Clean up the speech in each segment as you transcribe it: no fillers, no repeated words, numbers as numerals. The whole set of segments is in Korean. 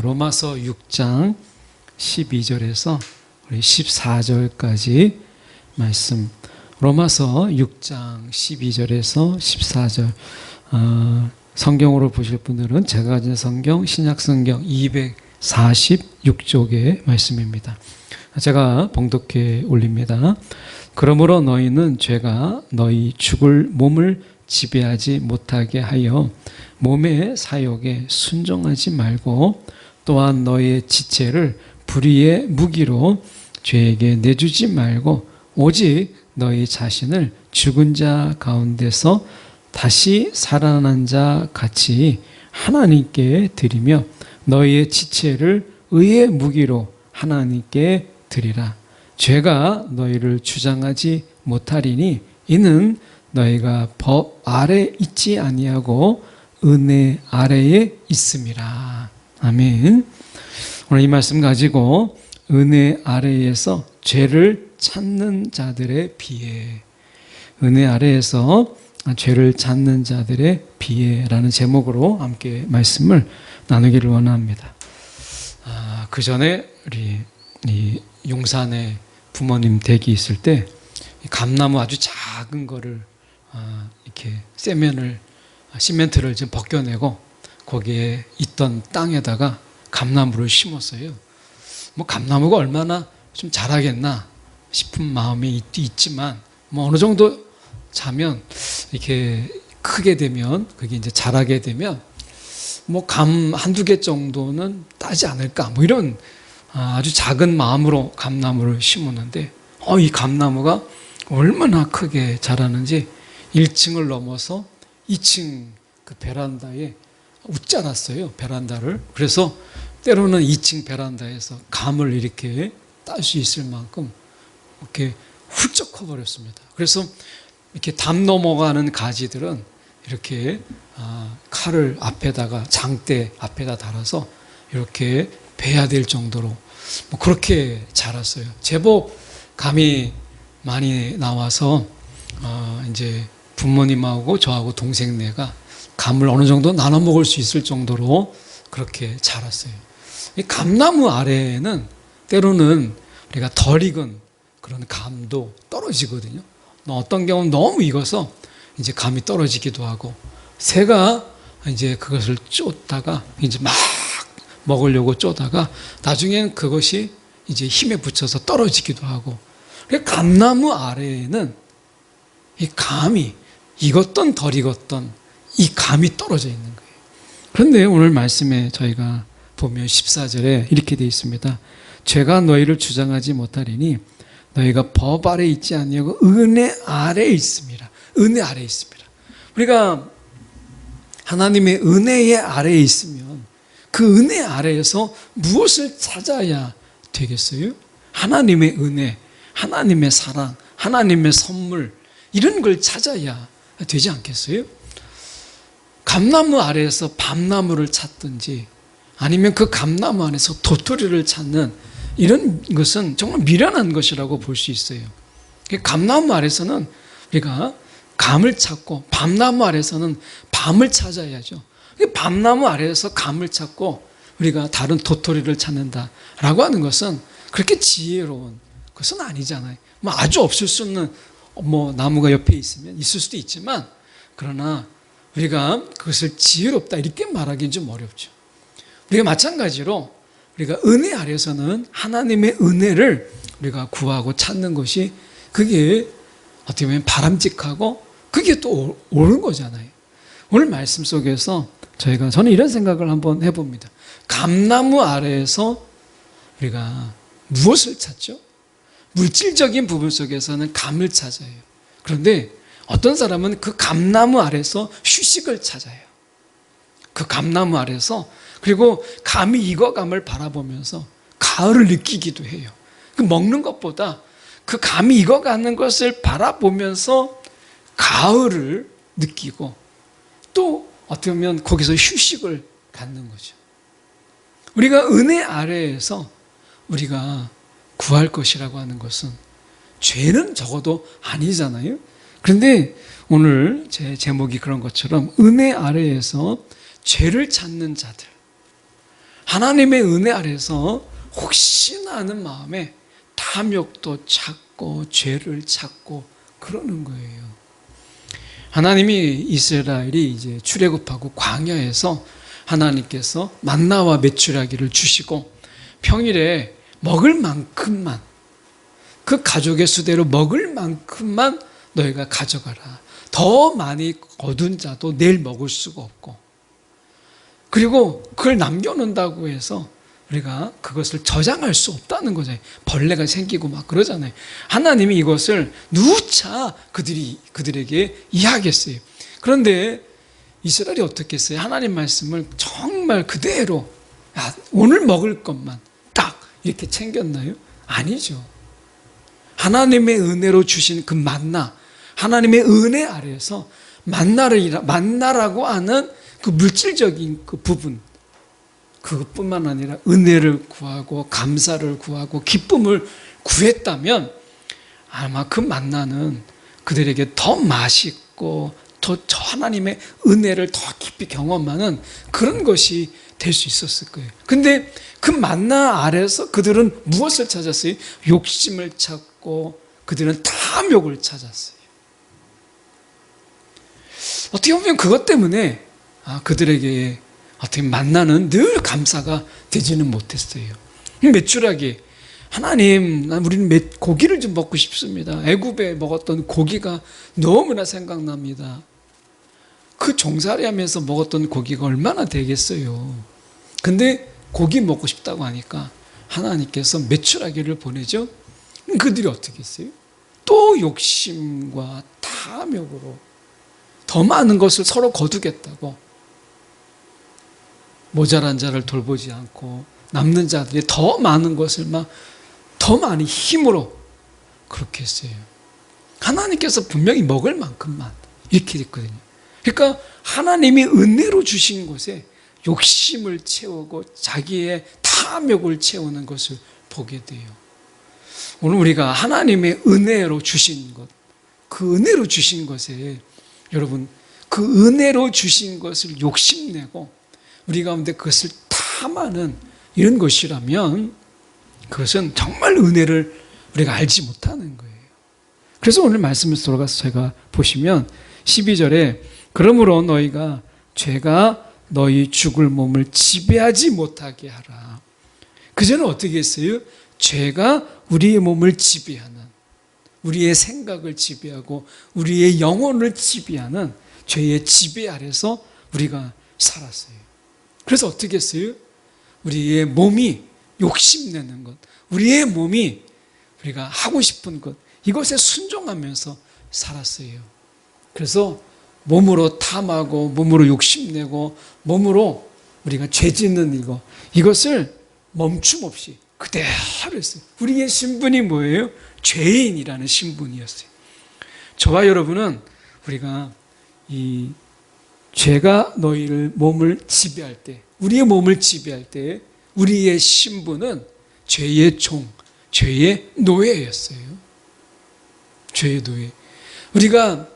로마서 6장 12절에서 우리 14절까지 말씀. 로마서 6장 12절에서 14절. 성경으로 보실 분들은 제가 가진 성경, 신약성경 246쪽의 말씀입니다. 제가 봉독해 올립니다. 그러므로 너희는 죄가 너희 죽을 몸을 지배하지 못하게 하여 몸의 사욕에 순종하지 말고, 또한 너희의 지체를 불의의 무기로 죄에게 내주지 말고, 오직 너희 자신을 죽은 자 가운데서 다시 살아난 자 같이 하나님께 드리며 너희의 지체를 의의 무기로 하나님께 드리라. 죄가 너희를 주장하지 못하리니 이는 너희가 법 아래 있지 아니하고 은혜 아래에 있음이라. 아멘. 오늘 이 말씀 가지고 은혜 아래에서 죄를 찾는 자들의 비애, 은혜 아래에서 죄를 찾는 자들의 비애라는 제목으로 함께 말씀을 나누기를 원합니다. 그 전에 우리 이 용산에 부모님 댁이 있을 때 감나무 아주 작은 거를 이렇게 시멘트를 좀 벗겨내고 거기에 있던 땅에다가 감나무를 심었어요. 뭐 감나무가 얼마나 좀 자라겠나 싶은 마음이 있지만, 뭐 어느 정도 자면 이렇게 크게 되면, 그게 이제 자라게 되면 뭐 감 한두 개 정도는 따지 않을까, 뭐 이런 아주 작은 마음으로 감나무를 심었는데, 이 감나무가 얼마나 크게 자라는지 1층을 넘어서 2층 그 베란다에 웃자놨어요, 베란다를. 그래서 때로는 2층 베란다에서 감을 이렇게 딸 수 있을 만큼 이렇게 훌쩍 커버렸습니다. 그래서 이렇게 담 넘어가는 가지들은 이렇게 칼을 앞에다가, 장대 앞에다 달아서 이렇게 베야 될 정도로 뭐 그렇게 자랐어요. 제법 감이 많이 나와서 이제 부모님하고 저하고 동생네가 감을 어느 정도 나눠 먹을 수 있을 정도로 그렇게 자랐어요. 이 감나무 아래에는 때로는 우리가 덜 익은 그런 감도 떨어지거든요. 어떤 경우는 너무 익어서 이제 감이 떨어지기도 하고, 새가 이제 그것을 쫓다가 이제 막 먹으려고 쫓다가 나중엔 그것이 이제 힘에 붙여서 떨어지기도 하고, 감나무 아래에는 이 감이 익었던 덜 익었던 이 감이 떨어져 있는 거예요. 그런데 오늘 말씀에 저희가 보면 14절에 이렇게 되어 있습니다. 죄가 너희를 주장하지 못하리니 너희가 법 아래 있지 아니하고 은혜 아래에 있습니다. 은혜 아래에 있습니다. 우리가 하나님의 은혜의 아래에 있으면 그 은혜 아래에서 무엇을 찾아야 되겠어요? 하나님의 은혜, 하나님의 사랑, 하나님의 선물, 이런 걸 찾아야 되지 않겠어요? 감나무 아래에서 밤나무를 찾든지 아니면 그 감나무 안에서 도토리를 찾는 이런 것은 정말 미련한 것이라고 볼 수 있어요. 감나무 아래서는 우리가 감을 찾고, 밤나무 아래서는 밤을 찾아야죠. 밤나무 아래에서 감을 찾고 우리가 다른 도토리를 찾는다라고 하는 것은 그렇게 지혜로운 것은 아니잖아요. 뭐 아주 없을 수 없는 뭐 나무가 옆에 있으면 있을 수도 있지만, 그러나 우리가 그것을 지혜롭다 이렇게 말하기는 좀 어렵죠. 우리가 마찬가지로 우리가 은혜 아래서는 하나님의 은혜를 우리가 구하고 찾는 것이, 그게 어떻게 보면 바람직하고 그게 또 옳은 거잖아요. 오늘 말씀 속에서 저는 이런 생각을 한번 해봅니다. 감나무 아래에서 우리가 무엇을 찾죠? 물질적인 부분 속에서는 감을 찾아요. 그런데 어떤 사람은 그 감나무 아래서 휴식을 찾아요. 그 감나무 아래서, 그리고 감이 익어감을 바라보면서 가을을 느끼기도 해요. 그 먹는 것보다 그 감이 익어가는 것을 바라보면서 가을을 느끼고, 또 어떻게 보면 거기서 휴식을 갖는 거죠. 우리가 은혜 아래에서 우리가 구할 것이라고 하는 것은 죄는 적어도 아니잖아요. 그런데 오늘 제 제목이 그런 것처럼 은혜 아래에서 죄를 찾는 자들, 하나님의 은혜 아래서 혹시나 하는 마음에 탐욕도 찾고 죄를 찾고 그러는 거예요. 하나님이 이스라엘이 이제 출애굽하고 광야에서 하나님께서 만나와 메추라기를 주시고 평일에 먹을 만큼만, 그 가족의 수대로 먹을 만큼만 너희가 가져가라. 더 많이 거둔 자도 내일 먹을 수가 없고, 그리고 그걸 남겨놓는다고 해서 우리가 그것을 저장할 수 없다는 거죠. 벌레가 생기고 막 그러잖아요. 하나님이 이것을 누차 그들에게 이야기했어요. 그런데 이스라엘이 어떻게 했어요? 하나님 말씀을 정말 그대로 오늘 먹을 것만 딱 이렇게 챙겼나요? 아니죠. 하나님의 은혜로 주신 그 만나, 하나님의 은혜 아래에서 만나라고 하는 그 물질적인 그 부분, 그것뿐만 아니라 은혜를 구하고 감사를 구하고 기쁨을 구했다면 아마 그 만나는 그들에게 더 맛있고 더 하나님의 은혜를 더 깊이 경험하는 그런 것이 될 수 있었을 거예요. 근데 그 만나 아래서 그들은 무엇을 찾았어요? 욕심을 찾고 그들은 탐욕을 찾았어요. 어떻게 보면 그것 때문에 그들에게 어떻게 만나는 늘 감사가 되지는 못했어요. 메추라기, 하나님, 우리는 고기를 좀 먹고 싶습니다. 애굽에 먹었던 고기가 너무나 생각납니다. 그 종살이 하면서 먹었던 고기가 얼마나 되겠어요. 근데 고기 먹고 싶다고 하니까 하나님께서 메추라기를 보내죠. 그들이 어떻게 했어요? 또 욕심과 탐욕으로 더 많은 것을 서로 거두겠다고 모자란 자를 돌보지 않고 남는 자들이 더 많은 것을 더 많이 힘으로 그렇게 했어요. 하나님께서 분명히 먹을 만큼만 이렇게 됐거든요. 그러니까 하나님이 은혜로 주신 것에 욕심을 채우고 자기의 탐욕을 채우는 것을 보게 돼요. 오늘 우리가 하나님의 은혜로 주신 것, 그 은혜로 주신 것에 여러분, 그 은혜로 주신 것을 욕심내고 우리 가운데 그것을 탐하는 이런 것이라면 그것은 정말 은혜를 우리가 알지 못하는 거예요. 그래서 오늘 말씀에서 돌아가서 제가 보시면 12절에 그러므로 너희가 죄가 너희 죽을 몸을 지배하지 못하게 하라. 그전에 어떻게 했어요? 죄가 우리의 몸을 지배하는, 우리의 생각을 지배하고 우리의 영혼을 지배하는 죄의 지배 아래서 우리가 살았어요. 그래서 어떻게 했어요? 우리의 몸이 욕심내는 것, 우리의 몸이 우리가 하고 싶은 것, 이것에 순종하면서 살았어요. 그래서 몸으로 탐하고 몸으로 욕심내고 몸으로 우리가 죄 짓는 이것을 멈춤 없이 그대로 했어요. 우리의 신분이 뭐예요? 죄인이라는 신분이었어요. 저와 여러분은 우리가 이 죄가 너희를 몸을 지배할 때, 우리의 몸을 지배할 때 우리의 신분은 죄의 종, 죄의 노예였어요. 죄의 노예. 우리가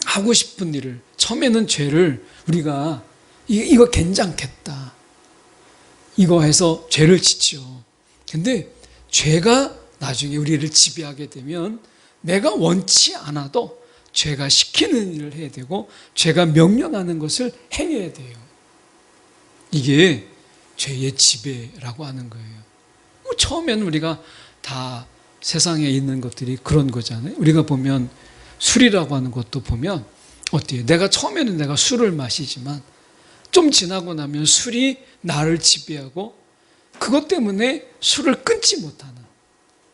하고 싶은 일을, 처음에는 죄를 우리가 이거 괜찮겠다, 이거 해서 죄를 짓죠. 근데 죄가 나중에 우리를 지배하게 되면 내가 원치 않아도 죄가 시키는 일을 해야 되고 죄가 명령하는 것을 행해야 돼요. 이게 죄의 지배라고 하는 거예요. 처음에는 우리가 다 세상에 있는 것들이 그런 거잖아요. 우리가 보면 술이라고 하는 것도 보면 어때요? 처음에는 내가 술을 마시지만 좀 지나고 나면 술이 나를 지배하고 그것 때문에 술을 끊지 못하는,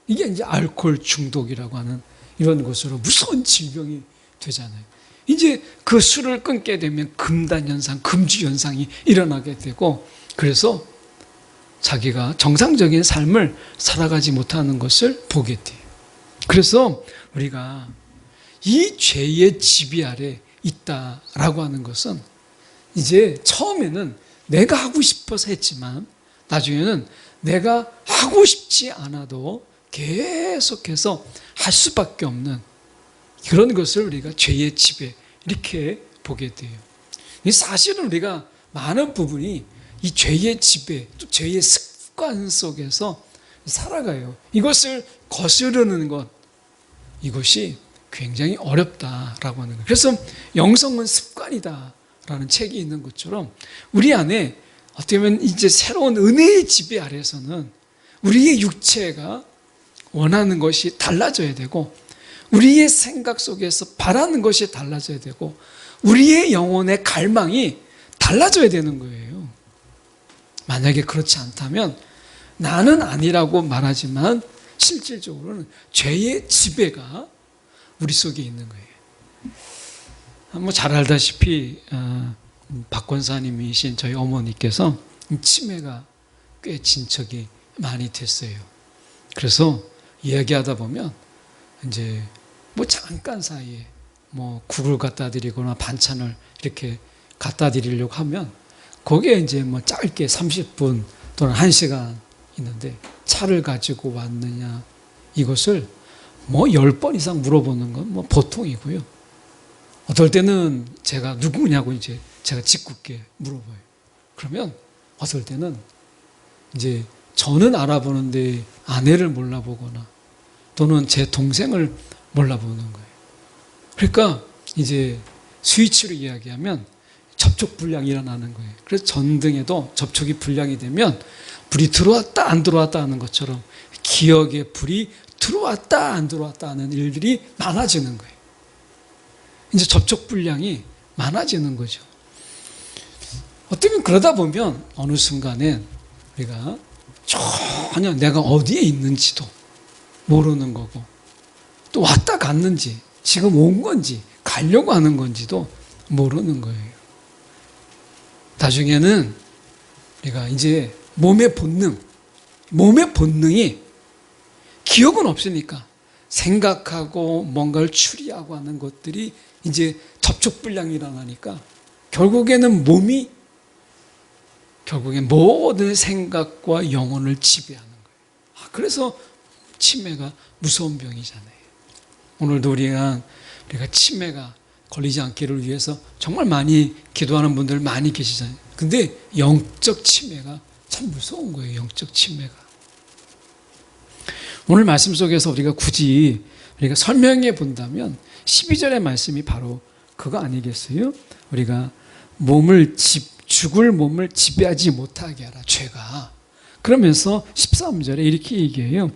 이게 이제 알코올 중독이라고 하는 이런 것으로 무서운 질병이 되잖아요. 이제 그 술을 끊게 되면 금단 현상, 금주 현상이 일어나게 되고, 그래서 자기가 정상적인 삶을 살아가지 못하는 것을 보게 돼요. 그래서 우리가 이 죄의 지배 아래 있다라고 하는 것은 이제 처음에는 내가 하고 싶어서 했지만 나중에는 내가 하고 싶지 않아도 계속해서 할 수밖에 없는 그런 것을 우리가 죄의 지배 이렇게 보게 돼요. 사실은 우리가 많은 부분이 이 죄의 지배, 또 죄의 습관 속에서 살아가요. 이것을 거스르는 것, 이것이 굉장히 어렵다라고 하는 거예요. 그래서 영성은 습관이다라는 책이 있는 것처럼 우리 안에 어떻게 보면 이제 새로운 은혜의 지배 아래서는 우리의 육체가 원하는 것이 달라져야 되고, 우리의 생각 속에서 바라는 것이 달라져야 되고, 우리의 영혼의 갈망이 달라져야 되는 거예요. 만약에 그렇지 않다면 나는 아니라고 말하지만 실질적으로는 죄의 지배가 우리 속에 있는 거예요. 뭐 잘 알다시피 박 권사님이신 저희 어머니께서 치매가 꽤 진척이 많이 됐어요. 그래서 이야기하다 보면 이제 뭐 잠깐 사이에 뭐 국을 갖다 드리거나 반찬을 이렇게 갖다 드리려고 하면 거기에 이제 뭐 짧게 30분 또는 1시간 있는데 차를 가지고 왔느냐, 이것을 뭐 10번 이상 물어보는 건 뭐 보통이고요. 어떨 때는 제가 누구냐고 이제 제가 짓궂게 물어봐요. 그러면 어떨 때는 이제 저는 알아보는데 아내를 몰라보거나 또는 제 동생을 몰라보는 거예요. 그러니까 이제 스위치로 이야기하면 접촉 불량이 일어나는 거예요. 그래서 전등에도 접촉이 불량이 되면 불이 들어왔다 안 들어왔다 하는 것처럼 기억에 불이 들어왔다 안 들어왔다 하는 일들이 많아지는 거예요. 이제 접촉 불량이 많아지는 거죠. 어쩌면 그러다 보면 어느 순간에 우리가 전혀 내가 어디에 있는지도 모르는 거고, 또 왔다 갔는지 지금 온 건지 가려고 하는 건지도 모르는 거예요. 나중에는 우리가 이제 몸의 본능이 기억은 없으니까 생각하고 뭔가를 추리하고 하는 것들이 이제 접촉불량이 일어나니까 결국에는 모든 생각과 영혼을 지배하는 거예요. 그래서 치매가 무서운 병이잖아요. 오늘도 우리가 치매가 걸리지 않기를 위해서 정말 많이 기도하는 분들 많이 계시잖아요. 근데 영적 치매가 참 무서운 거예요. 영적 치매가. 오늘 말씀 속에서 우리가 굳이 설명해 본다면 12절의 말씀이 바로 그거 아니겠어요? 우리가 죽을 몸을 지배하지 못하게 하라, 죄가. 그러면서 13절에 이렇게 얘기해요.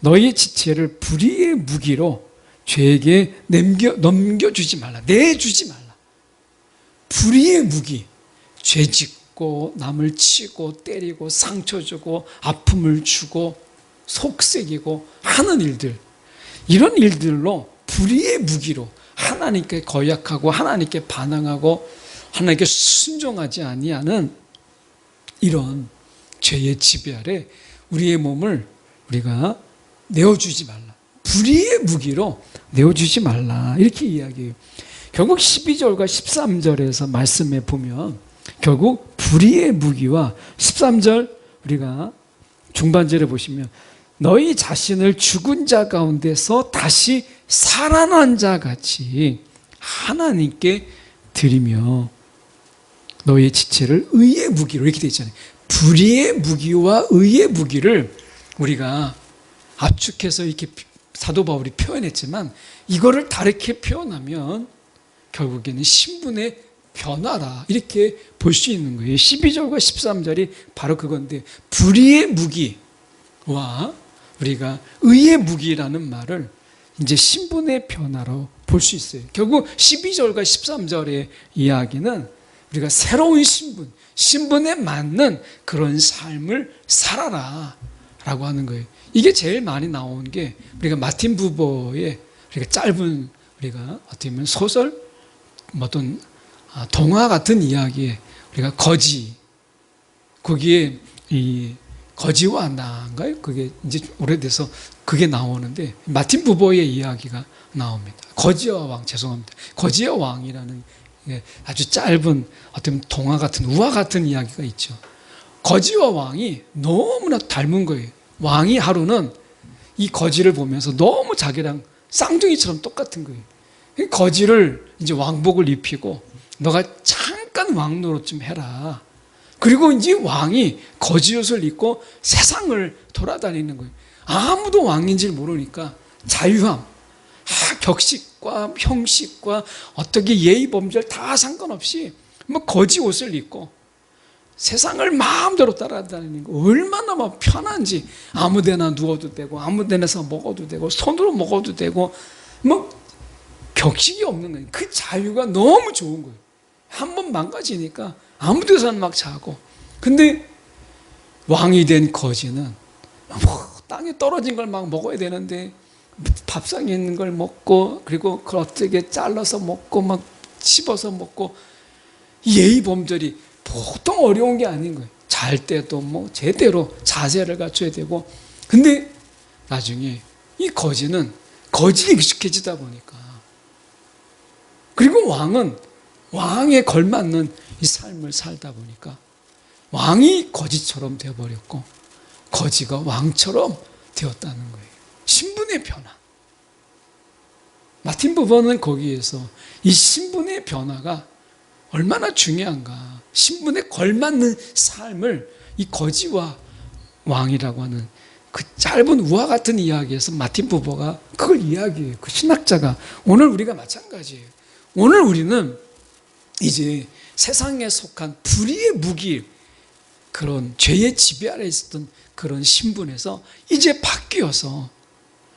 너희 지체를 불의의 무기로 죄에게 넘겨주지 말라. 내주지 말라. 불의의 무기. 죄 짓고 남을 치고 때리고 상처 주고 아픔을 주고 속삭이고 하는 일들, 이런 일들로 불의의 무기로 하나님께 거역하고 하나님께 반항하고 하나님께 순종하지 아니하는 이런 죄의 지배 아래 우리의 몸을 우리가 내어주지 말라. 불의의 무기로 내어주지 말라. 이렇게 이야기해요. 결국 12절과 13절에서 말씀해 보면 결국 불의의 무기와 13절 우리가 중반절에 보시면 너희 자신을 죽은 자 가운데서 다시 살아난 자 같이 하나님께 드리며 너희 지체를 의의 무기로, 이렇게 되어 있잖아요. 불의의 무기와 의의 무기를 우리가 압축해서 이렇게 사도 바울이 표현했지만 이거를 다르게 표현하면 결국에는 신분의 변화라, 이렇게 볼 수 있는 거예요. 12절과 13절이 바로 그건데, 불의의 무기와 우리가 의의 무기라는 말을 이제 신분의 변화로 볼 수 있어요. 결국 12절과 13절의 이야기는 우리가 새로운 신분에 맞는 그런 삶을 살아라 라고 하는 거예요. 이게 제일 많이 나온 게 우리가 마틴 부버의 우리가 짧은 우리가 어떻게 보면 소설, 어떤 동화 같은 이야기에 우리가 거지, 거기에 이 거지와 나인가요? 그게 이제 오래돼서 그게 나오는데 마틴 부버의 이야기가 나옵니다. 거지와 왕, 죄송합니다. 거지와 왕이라는 아주 짧은 어떤 동화 같은, 우화 같은 이야기가 있죠. 거지와 왕이 너무나 닮은 거예요. 왕이 하루는 이 거지를 보면서 너무 자기랑 쌍둥이처럼 똑같은 거예요. 거지를 이제 왕복을 입히고 너가 잠깐 왕 노릇 좀 해라. 그리고 이제 왕이 거짓옷을 입고 세상을 돌아다니는 거예요. 아무도 왕인지 모르니까 자유함, 격식과 형식과 어떻게 예의 범절 다 상관없이 뭐 거짓 옷을 입고 세상을 마음대로 따라다니는 거 얼마나 막 편한지. 아무데나 누워도 되고 아무데나서 먹어도 되고 손으로 먹어도 되고 뭐 격식이 없는 거예요. 그 자유가 너무 좋은 거예요. 한번 망가지니까 아무 데서나 막 자고. 근데 왕이 된 거지는 뭐 땅에 떨어진 걸 막 먹어야 되는데 밥상에 있는 걸 먹고, 그리고 그걸 어떻게 잘라서 먹고 막 씹어서 먹고, 예의 범절이 보통 어려운 게 아닌 거예요. 잘 때도 뭐 제대로 자세를 갖춰야 되고. 근데 나중에 이 거지는 거지에 익숙해지다 보니까, 그리고 왕은 왕에 걸맞는 이 삶을 살다 보니까 왕이 거지처럼 되어버렸고 거지가 왕처럼 되었다는 거예요. 신분의 변화. 마틴 부버는 거기에서 이 신분의 변화가 얼마나 중요한가, 신분에 걸맞는 삶을 이 거지와 왕이라고 하는 그 짧은 우화 같은 이야기에서 마틴 부버가 그걸 이야기해요. 그 신학자가. 오늘 우리가 마찬가지예요. 오늘 우리는 이제 세상에 속한 불의의 무기, 그런 죄의 지배 아래 있었던 그런 신분에서 이제 바뀌어서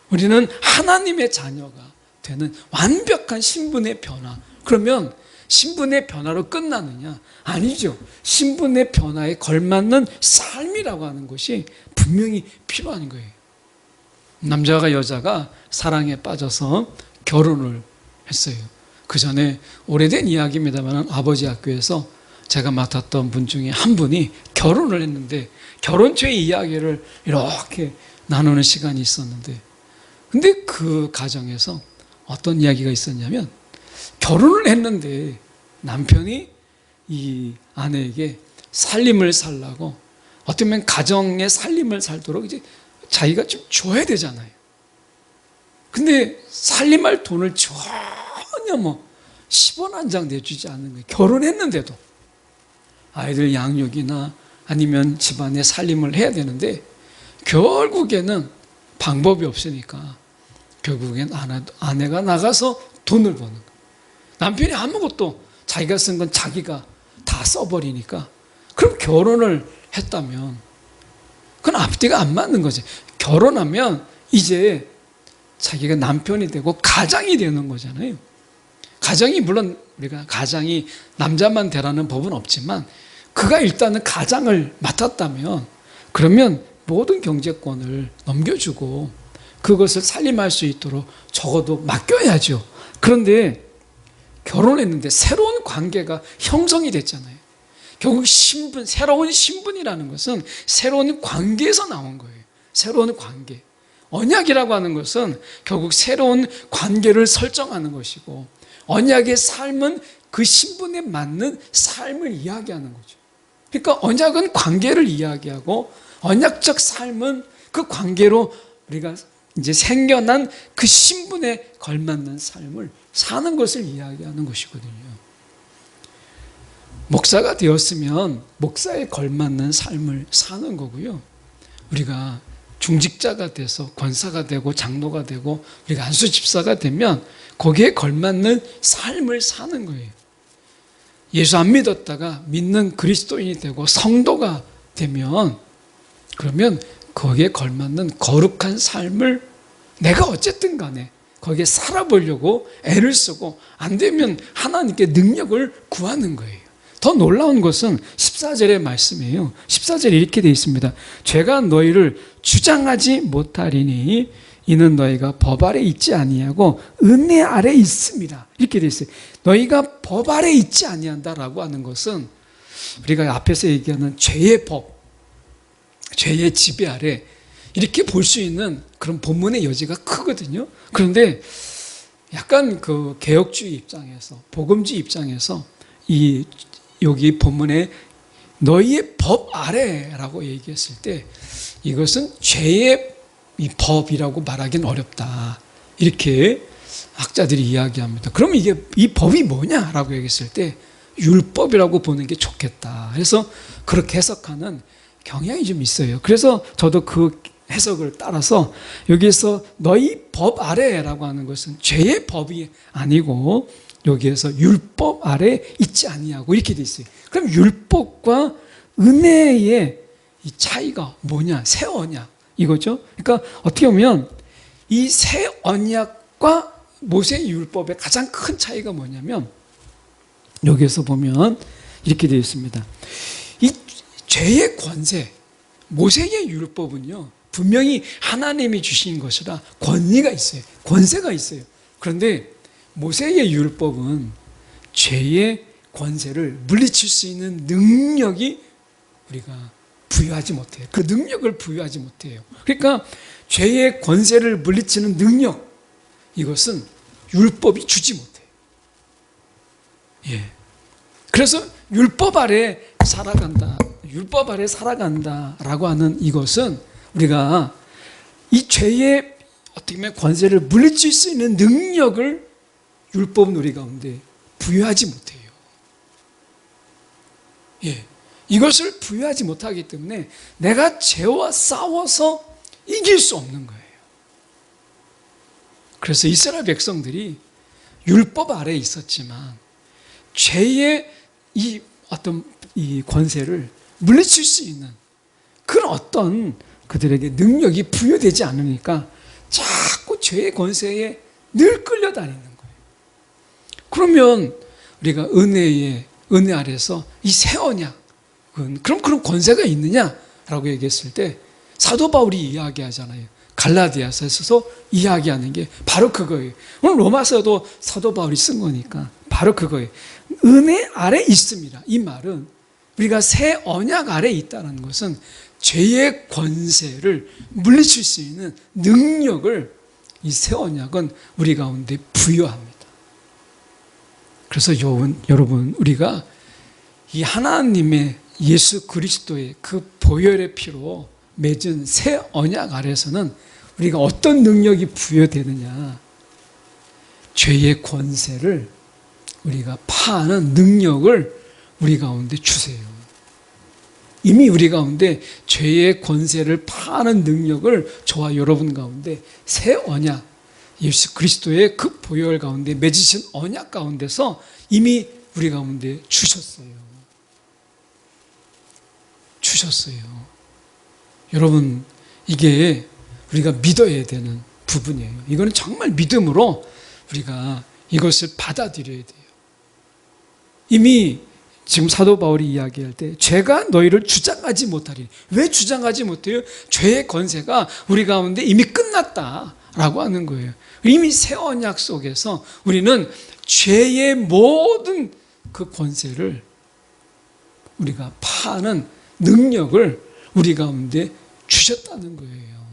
우리는 하나님의 자녀가 되는 완벽한 신분의 변화. 그러면 신분의 변화로 끝나느냐? 아니죠. 신분의 변화에 걸맞는 삶이라고 하는 것이 분명히 필요한 거예요. 남자가 여자가 사랑에 빠져서 결혼을 했어요. 그 전에 오래된 이야기입니다만 아버지 학교에서 제가 맡았던 분 중에 한 분이 결혼을 했는데 결혼 초의 이야기를 이렇게 나누는 시간이 있었는데, 근데 그 가정에서 어떤 이야기가 있었냐면, 결혼을 했는데 남편이 이 아내에게 살림을 살라고, 어떻게 보면 가정의 살림을 살도록 이제 자기가 좀 줘야 되잖아요. 근데 살림할 돈을 전혀 뭐 10원 한 장 내주지 않는 거예요. 결혼했는데도. 아이들 양육이나 아니면 집안의 살림을 해야 되는데 결국에는 방법이 없으니까 결국엔 아내가 나가서 돈을 버는 거예요. 남편이 아무것도 자기가 쓴 건 자기가 다 써버리니까. 그럼 결혼을 했다면 그건 앞뒤가 안 맞는 거지. 결혼하면 이제 자기가 남편이 되고 가장이 되는 거잖아요. 가장이, 물론 우리가 가장이 남자만 되라는 법은 없지만 그가 일단은 가장을 맡았다면 그러면 모든 경제권을 넘겨주고 그것을 살림할 수 있도록 적어도 맡겨야죠. 그런데 결혼했는데 새로운 관계가 형성이 됐잖아요. 결국 신분, 새로운 신분이라는 것은 새로운 관계에서 나온 거예요. 새로운 관계. 언약이라고 하는 것은 결국 새로운 관계를 설정하는 것이고, 언약의 삶은 그 신분에 맞는 삶을 이야기하는 거죠. 그러니까 언약은 관계를 이야기하고 언약적 삶은 그 관계로 우리가 이제 생겨난 그 신분에 걸맞는 삶을 사는 것을 이야기하는 것이거든요. 목사가 되었으면 목사에 걸맞는 삶을 사는 거고요. 우리가 중직자가 돼서 권사가 되고 장로가 되고 우리가 안수집사가 되면 거기에 걸맞는 삶을 사는 거예요. 예수 안 믿었다가 믿는 그리스도인이 되고 성도가 되면 그러면 거기에 걸맞는 거룩한 삶을 내가 어쨌든 간에 거기에 살아보려고 애를 쓰고, 안 되면 하나님께 능력을 구하는 거예요. 더 놀라운 것은 14절의 말씀이에요. 14절에 이렇게 되어 있습니다. 죄가 너희를 주장하지 못하리니 이는 너희가 법 아래 있지 아니하고 은혜 아래 있습니다. 이렇게 되어 있어요. 너희가 법 아래 있지 아니한다라고 하는 것은 우리가 앞에서 얘기하는 죄의 법, 죄의 지배 아래 이렇게 볼 수 있는 그런 본문의 여지가 크거든요. 그런데 약간 그 개혁주의 입장에서, 복음주의 입장에서 여기 본문에 너희의 법 아래라고 얘기했을 때 이것은 죄의 이 법이라고 말하기는 어렵다. 이렇게 학자들이 이야기합니다. 그럼 이게 이 법이 뭐냐라고 얘기했을 때 율법이라고 보는 게 좋겠다 해서 그렇게 해석하는 경향이 좀 있어요. 그래서 저도 그 해석을 따라서 여기에서 너희 법 아래라고 하는 것은 죄의 법이 아니고 여기에서 율법 아래 있지 아니하고 이렇게 돼 있어요. 그럼 율법과 은혜의 이 차이가 뭐냐? 새 언약 이거죠. 그러니까 어떻게 보면 이 새 언약과 모세의 율법의 가장 큰 차이가 뭐냐면 여기에서 보면 이렇게 되어 있습니다. 이 죄의 권세, 모세의 율법은요 분명히 하나님이 주신 것이라 권위가 있어요. 권세가 있어요. 그런데 모세의 율법은 죄의 권세를 물리칠 수 있는 능력이 우리가 부여하지 못해요. 그 능력을 부여하지 못해요. 그러니까 죄의 권세를 물리치는 능력, 이것은 율법이 주지 못해요. 예. 그래서 율법 아래 살아간다. 율법 아래 살아간다라고 하는 이것은 우리가 이 죄의 어떻게 보면 권세를 물리칠 수 있는 능력을 율법은 우리 가운데 부여하지 못해요. 예. 이것을 부여하지 못하기 때문에 내가 죄와 싸워서 이길 수 없는 거예요. 그래서 이스라엘 백성들이 율법 아래에 있었지만 죄의 이 어떤 이 권세를 물리칠 수 있는 그런 어떤 그들에게 능력이 부여되지 않으니까 자꾸 죄의 권세에 늘 끌려다니는 거예요. 그러면 우리가 은혜 아래서 이 새 언약은 그럼 그런 권세가 있느냐라고 얘기했을 때 사도 바울이 이야기하잖아요. 갈라디아서에서 이야기하는 게 바로 그거예요. 오늘 로마서도 사도 바울이 쓴 거니까 바로 그거예요. 은혜 아래 있습니다. 이 말은 우리가 새 언약 아래 있다는 것은 죄의 권세를 물리칠 수 있는 능력을 이 새 언약은 우리 가운데 부여합니다. 그래서 여러분 우리가 이 하나님의 예수 그리스도의 그 보혈의 피로 맺은 새 언약 아래서는 우리가 어떤 능력이 부여되느냐, 죄의 권세를 우리가 파하는 능력을 우리 가운데 주세요. 이미 우리 가운데 죄의 권세를 파하는 능력을 저와 여러분 가운데 새 언약, 예수 그리스도의 그 보혈 가운데 맺으신 언약 가운데서 이미 우리 가운데 주셨어요. 여러분, 이게 우리가 믿어야 되는 부분이에요. 이거는 정말 믿음으로 우리가 이것을 받아들여야 돼요. 이미 지금 사도 바울이 이야기할 때 죄가 너희를 주장하지 못하리니. 왜 주장하지 못해요? 죄의 권세가 우리 가운데 이미 끝났다라고 하는 거예요. 이미 새 언약 속에서 우리는 죄의 모든 그 권세를 우리가 파는 능력을 우리 가운데 주셨다는 거예요.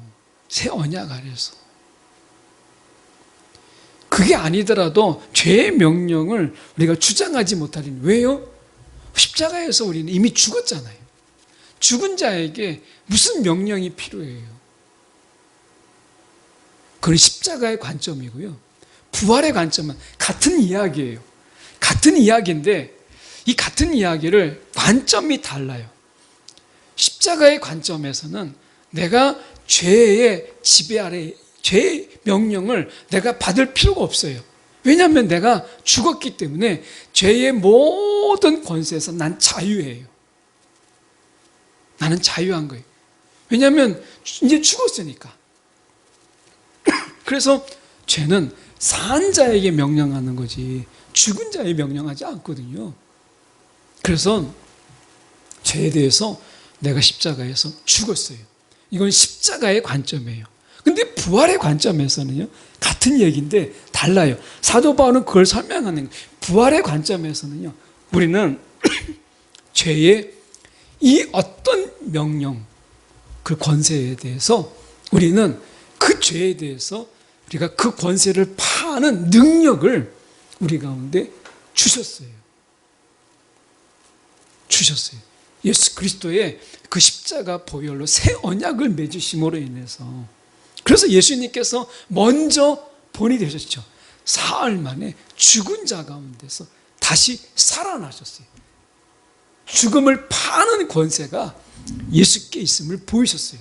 새 언약 아래서. 그게 아니더라도 죄의 명령을 우리가 주장하지 못하리니. 왜요? 십자가에서 우리는 이미 죽었잖아요. 죽은 자에게 무슨 명령이 필요해요? 그건 십자가의 관점이고요. 부활의 관점은 같은 이야기예요. 같은 이야기인데 이 같은 이야기를 관점이 달라요. 십자가의 관점에서는 내가 죄의 지배 아래, 죄의 명령을 내가 받을 필요가 없어요. 왜냐하면 내가 죽었기 때문에 죄의 모든 권세에서 난 자유해요. 나는 자유한 거예요. 왜냐하면 이제 죽었으니까. 그래서 죄는 산 자에게 명령하는 거지 죽은 자에 명령하지 않거든요. 그래서 죄에 대해서 내가 십자가에서 죽었어요. 이건 십자가의 관점이에요. 근데 부활의 관점에서는요, 같은 얘기인데 달라요. 사도 바울은 그걸 설명하는 거예요. 부활의 관점에서는요, 우리는 죄의 이 어떤 명령, 그 권세에 대해서 우리는 그 죄에 대해서 우리가 그 권세를 파는 능력을 우리 가운데 주셨어요. 예수 그리스도의 그 십자가 보혈로 새 언약을 맺으심으로 인해서. 그래서 예수님께서 먼저 본이 되셨죠. 사흘 만에 죽은 자 가운데서 다시 살아나셨어요. 죽음을 파는 권세가 예수께 있음을 보이셨어요.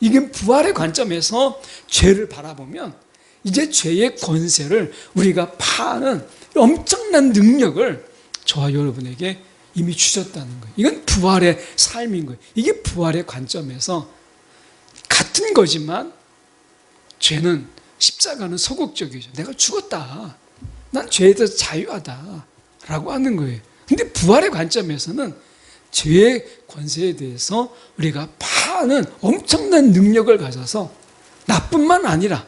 이게 부활의 관점에서 죄를 바라보면 이제 죄의 권세를 우리가 파는 엄청난 능력을 저와 여러분에게 이미 주셨다는 거예요. 이건 부활의 삶인 거예요. 이게 부활의 관점에서 같은 거지만 죄는, 십자가는 소극적이죠. 내가 죽었다, 난 죄에 대해서 자유하다 라고 하는 거예요. 근데 부활의 관점에서는 죄의 권세에 대해서 우리가 파는 엄청난 능력을 가져서 나뿐만 아니라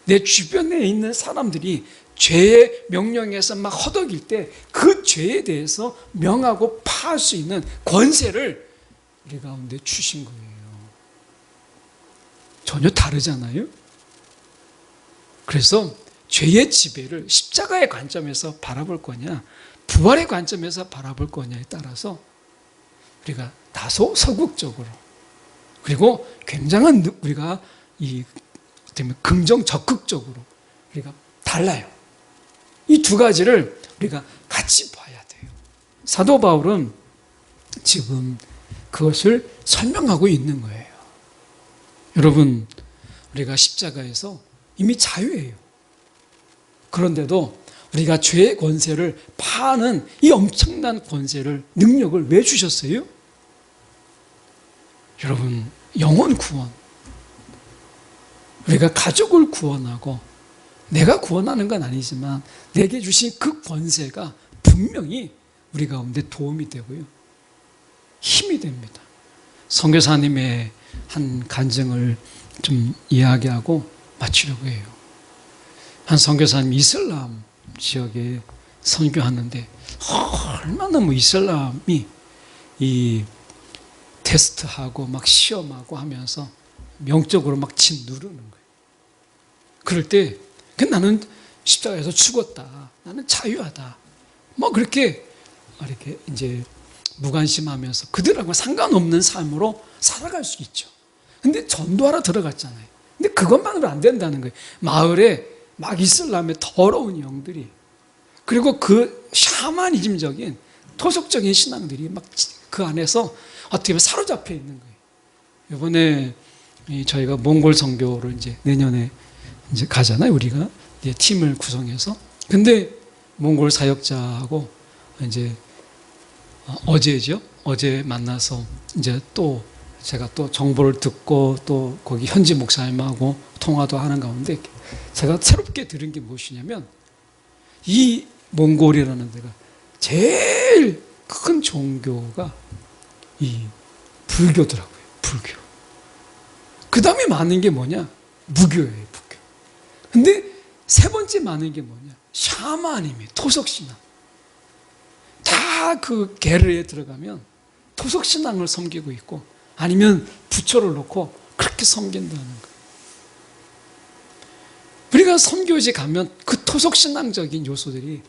내 주변에 있는 사람들이 죄의 명령에서 막 허덕일 때 그 죄에 대해서 명하고 파할 수 있는 권세를 우리 가운데 주신 거예요. 전혀 다르잖아요. 그래서 죄의 지배를 십자가의 관점에서 바라볼 거냐, 부활의 관점에서 바라볼 거냐에 따라서 우리가 다소 소극적으로, 그리고 굉장한 우리가 긍정 적극적으로 우리가 달라요. 이 두 가지를 우리가 같이 봐야 돼요. 사도 바울은 지금 그것을 설명하고 있는 거예요. 여러분, 우리가 십자가에서 이미 자유예요. 그런데도 우리가 죄의 권세를 파는 이 엄청난 권세를, 능력을 왜 주셨어요? 여러분, 영혼 구원, 우리가 가족을 구원하고, 내가 구원하는 건 아니지만 내게 주신 그 권세가 분명히 우리 가운데 도움이 되고요, 힘이 됩니다. 선교사님의 한 간증을 좀 이야기하고 마치려고 해요. 한 선교사님 이슬람 지역에 선교하는데 얼마나 이슬람이 이 테스트하고 막 시험하고 하면서 명적으로 막 짓누르는 거예요. 그럴 때 나는 십자가에서 죽었다, 나는 자유하다, 그렇게 이제 무관심하면서 그들하고 상관없는 삶으로 살아갈 수 있죠. 근데 전도하러 들어갔잖아요. 근데 그것만으로 안 된다는 거예요. 마을에 막 이슬람의 더러운 영들이, 그리고 그 샤머니즘적인 토속적인 신앙들이 막 그 안에서 어떻게 보면 사로잡혀 있는 거예요. 이번에 저희가 몽골 선교를 이제 내년에 이제 가잖아요. 우리가 이제 팀을 구성해서. 근데 몽골 사역자하고 이제 어제죠. 어제 만나서 이제 또 제가 또 정보를 듣고 또 거기 현지 목사님하고 통화도 하는 가운데 제가 새롭게 들은 게 무엇이냐면, 이 몽골이라는 데가 제일 큰 종교가 이 불교더라고요. 불교. 그 다음에 많은 게 뭐냐? 무교예요. 무교. 근데 세 번째 많은 게 뭐냐? 샤머니즘이, 토속신앙. 다 그 게르에 들어가면 토속신앙을 섬기고 있고, 아니면 부처를 놓고 그렇게 섬긴다는 거예요. 우리가 선교지 가면 그 토속신앙적인 요소들이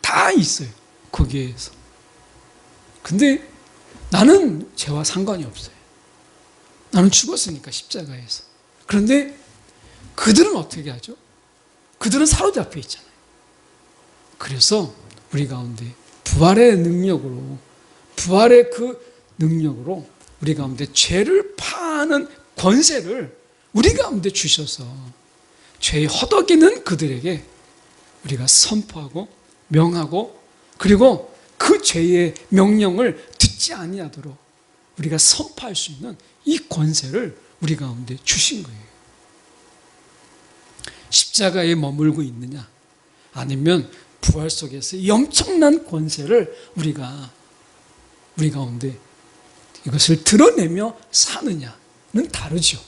다 있어요. 거기에서. 근데 나는 죄와 상관이 없어요. 나는 죽었으니까 십자가에서. 그런데 그들은 어떻게 하죠? 그들은 사로잡혀 있잖아요. 그래서 우리 가운데 부활의 능력으로, 부활의 그 능력으로 우리 가운데 죄를 파하는 권세를 우리 가운데 주셔서 죄의 허덕이는 그들에게 우리가 선포하고 명하고, 그리고 그 죄의 명령을 듣지 아니하도록 우리가 선포할 수 있는 이 권세를 우리 가운데 주신 거예요. 십자가에 머물고 있느냐, 아니면 부활 속에서 이 엄청난 권세를 우리 가운데 이것을 드러내며 사느냐는 다르죠.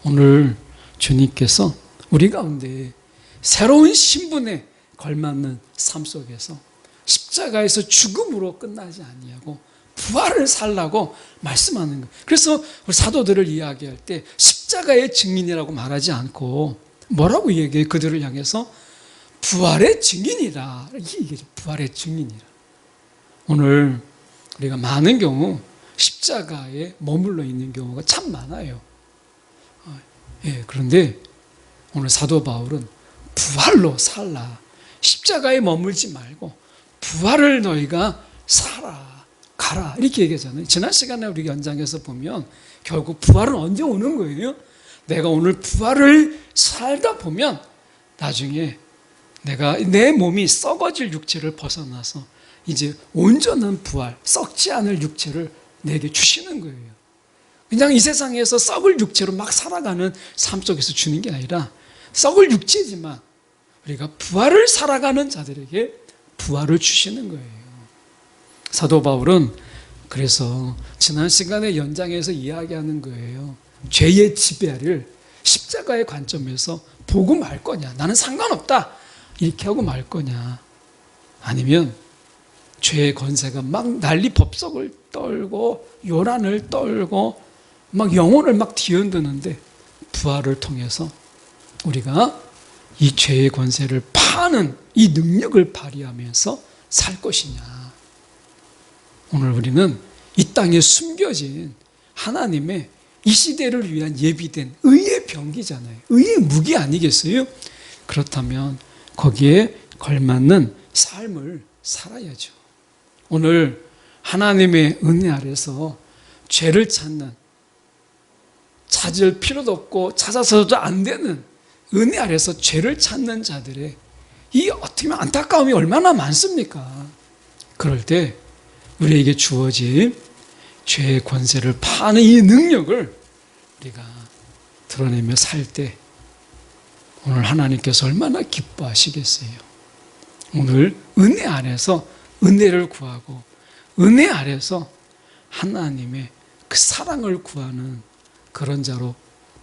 오늘 주님께서 우리 가운데 새로운 신분에 걸맞는 삶 속에서 십자가에서 죽음으로 끝나지 아니하고 부활을 살라고 말씀하는 거예요. 그래서 우리 사도들을 이야기할 때 십자가의 증인이라고 말하지 않고 뭐라고 얘기해요? 그들을 향해서 부활의 증인이라, 이게 부활의 증인이라. 오늘 우리가 많은 경우 십자가에 머물러 있는 경우가 참 많아요. 그런데 오늘 사도 바울은 부활로 살라, 십자가에 머물지 말고 부활을 너희가 가라 이렇게 얘기하잖아요. 지난 시간에 우리 연장해서 보면 결국 부활은 언제 오는 거예요? 내가 오늘 부활을 살다 보면 나중에 내가 내 몸이 썩어질 육체를 벗어나서 이제 온전한 부활, 썩지 않을 육체를 내게 주시는 거예요. 그냥 이 세상에서 썩을 육체로 막 살아가는 삶 속에서 주는 게 아니라 썩을 육체지만 우리가 부활을 살아가는 자들에게 부활을 주시는 거예요. 사도 바울은 그래서 지난 시간에 연장해서 이야기하는 거예요. 죄의 지배를 십자가의 관점에서 보고 말 거냐, 나는 상관없다 이렇게 하고 말 거냐, 아니면 죄의 권세가 막 난리 법석을 떨고 요란을 떨고 막 영혼을 막 뒤흔드는데 부활을 통해서 우리가 이 죄의 권세를 파는 이 능력을 발휘하면서 살 것이냐. 오늘 우리는 이 땅에 숨겨진 하나님의 이 시대를 위한 예비된 의의 병기잖아요. 의의 무기 아니겠어요? 그렇다면 거기에 걸맞는 삶을 살아야죠. 오늘 하나님의 은혜 아래서 죄를 찾을 필요도 없고 찾아서도 안 되는 은혜 아래서 죄를 찾는 자들의 이 어떻게 보면 안타까움이 얼마나 많습니까? 그럴 때 우리에게 주어진 죄의 권세를 파는 이 능력을 우리가 드러내며 살 때 오늘 하나님께서 얼마나 기뻐하시겠어요. 오늘 은혜 안에서 은혜를 구하고 은혜 아래서 하나님의 그 사랑을 구하는 그런 자로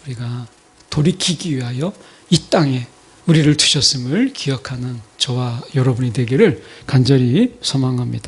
우리가 돌이키기 위하여 이 땅에 우리를 두셨음을 기억하는 저와 여러분이 되기를 간절히 소망합니다.